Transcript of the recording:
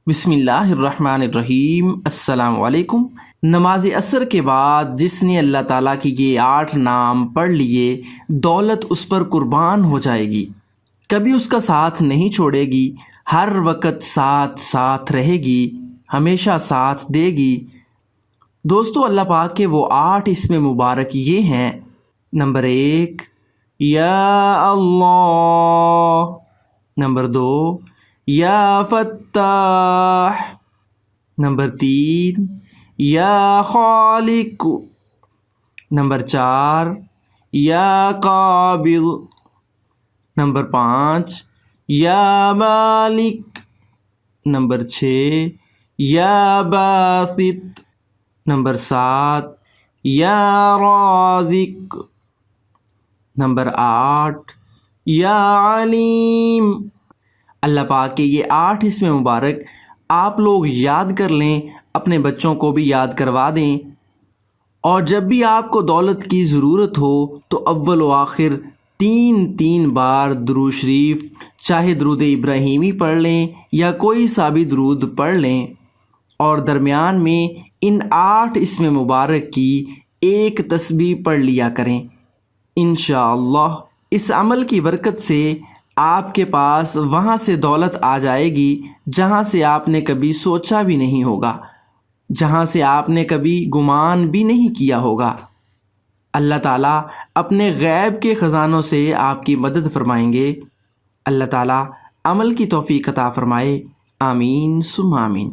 بسم اللہ الرحمن الرحیم۔ السلام علیکم۔ نماز عصر کے بعد جس نے اللہ تعالیٰ کی یہ 8 نام پڑھ لیے، دولت اس پر قربان ہو جائے گی، کبھی اس کا ساتھ نہیں چھوڑے گی، ہر وقت ساتھ رہے گی، ہمیشہ ساتھ دے گی۔ دوستو، اللہ پاک کے وہ 8 اسم مبارک یہ ہیں۔ نمبر 1 یا اللہ، نمبر 2 یا فتاح، نمبر 3 یا خالق، نمبر 4 یا قابض، نمبر 5 یا مالک، نمبر 6 یا باسط، نمبر 7 یا رازق، نمبر 8 یا علیم۔ اللہ پاک کے یہ 8 اسم مبارک آپ لوگ یاد کر لیں، اپنے بچوں کو بھی یاد کروا دیں، اور جب بھی آپ کو دولت کی ضرورت ہو تو اول و آخر 3 بار درود شریف، چاہے درود ابراہیمی پڑھ لیں یا کوئی سا بھی درود پڑھ لیں، اور درمیان میں ان 8 اسم مبارک کی ایک تسبیح پڑھ لیا کریں۔ انشاءاللہ اس عمل کی برکت سے آپ کے پاس وہاں سے دولت آ جائے گی جہاں سے آپ نے کبھی سوچا بھی نہیں ہوگا، جہاں سے آپ نے کبھی گمان بھی نہیں کیا ہوگا۔ اللہ تعالیٰ اپنے غیب کے خزانوں سے آپ کی مدد فرمائیں گے۔ اللہ تعالیٰ عمل کی توفیق عطا فرمائے۔ آمین ثم آمین۔